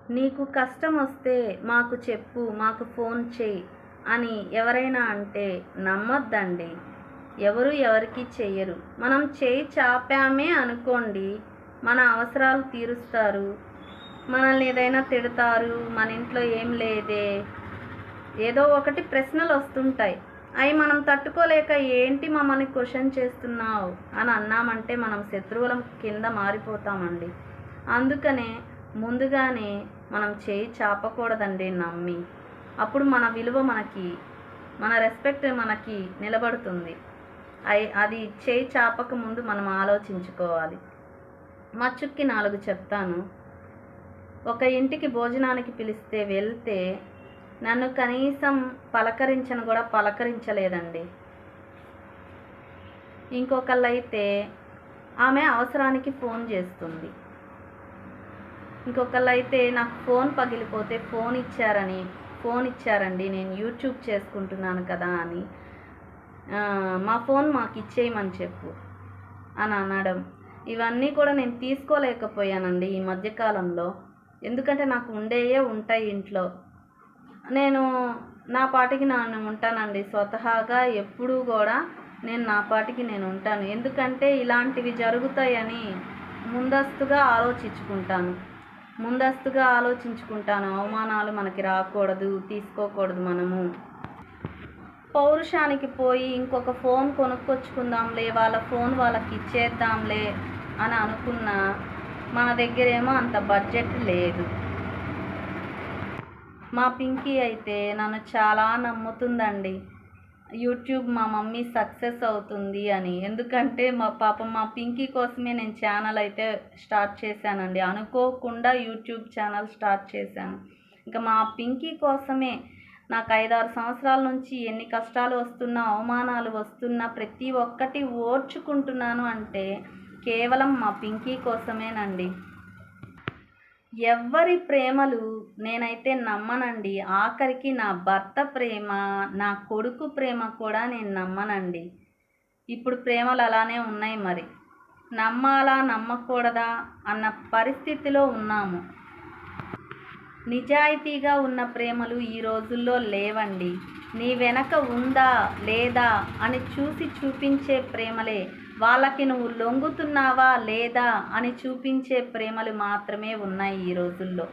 నీకు కష్టం వస్తే మాకు చెప్పు, మాకు ఫోన్ చేయి అని ఎవరైనా అంటే నమ్మొద్దండి. ఎవరు ఎవరికి చెయ్యరు. మనం చేయి చాపామే అనుకోండి, మన అవసరాలు తీరుస్తారు. మనల్ని ఏదైనా తిడతారు, మన ఇంట్లో ఏం లేదే, ఏదో ఒకటి ప్రశ్నలు వస్తుంటాయి. అవి మనం తట్టుకోలేక ఏంటి మమ్మల్ని క్వశ్చన్ చేస్తున్నావు అని అన్నామంటే మనం శత్రువుల కింద మారిపోతామండి. అందుకనే ముందుగానే మనం చేయి చాపకూడదండి నమ్మి. అప్పుడు మన విలువ మనకి, మన రెస్పెక్ట్ మనకి నిలబడుతుంది. అది చేయి చాపక ముందు మనం ఆలోచించుకోవాలి. మచ్చుక్కి 4 చెప్తాను. ఒక ఇంటికి భోజనానికి పిలిస్తే వెళ్తే నన్ను కనీసం పలకరించను కూడా పలకరించలేదండి. ఇంకొకళ్ళైతే ఆమె అవసరానికి ఫోన్ చేస్తుంది. ఇంకొకళ్ళైతే నాకు ఫోన్ పగిలిపోతే ఫోన్ ఇచ్చారండి, నేను యూట్యూబ్ చేసుకుంటున్నాను కదా అని, మా ఫోన్ మాకు ఇచ్చేయమని చెప్పు అని అనడం. ఇవన్నీ కూడా నేను తీసుకోలేకపోయానండి ఈ మధ్యకాలంలో. ఎందుకంటే నాకు ఉంటాయి ఇంట్లో. నేను నా పాటికి నేను ఉంటానండి. స్వతహాగా ఎప్పుడూ కూడా నేను నా పాటికి నేను ఉంటాను. ఎందుకంటే ఇలాంటివి జరుగుతాయని ముందస్తుగా ఆలోచించుకుంటాను. అవమానాలు మనకి రాకూడదు, తీసుకోకూడదు. మనము పౌరుషానికి పోయి ఇంకొక ఫోన్ కొనుక్కొచ్చుకుందాంలే, వాళ్ళ ఫోన్ వాళ్ళకి ఇచ్చేద్దాంలే అని అనుకున్నా మన దగ్గరేమో అంత బడ్జెట్ లేదు. మా పింకీ అయితే నన్ను చాలా నమ్ముతుందండి. యూట్యూబ్ మా మమ్మీ సక్సెస్ అవుతుంది అని. ఎందుకంటే మా పింకీ కోసమే నేను ఛానల్ అయితే స్టార్ట్ చేశానండి. అనుకోకుండా యూట్యూబ్ ఛానల్ స్టార్ట్ చేశాను. ఇంకా మా పింకీ కోసమే నాకు 5-6 సంవత్సరాల నుంచి ఎన్ని కష్టాలు వస్తున్నా, అవమానాలు వస్తున్నా ప్రతి ఒక్కటి ఓర్చుకుంటున్నాను అంటే కేవలం మా పింకీ కోసమేనండి. ఎవ్వరి ప్రేమలు నేనైతే నమ్మనండి. ఆఖరికి నా భర్త ప్రేమ, నా కొడుకు ప్రేమ కూడా నేను నమ్మనండి. ఇప్పుడు ప్రేమలు అలానే ఉన్నాయి. మరి నమ్మాలా నమ్మకూడదా అన్న పరిస్థితిలో ఉన్నాము. నిజాయితీగా ఉన్న ప్రేమలు ఈ రోజుల్లో లేవండి. నీ వెనక ఉందా లేదా అని చూపించే ప్రేమలే, వాళ్ళకి నువ్వు లొంగుతున్నావా లేదా అని చూపించే ప్రేమలు మాత్రమే ఉన్నాయి ఈ రోజుల్లో.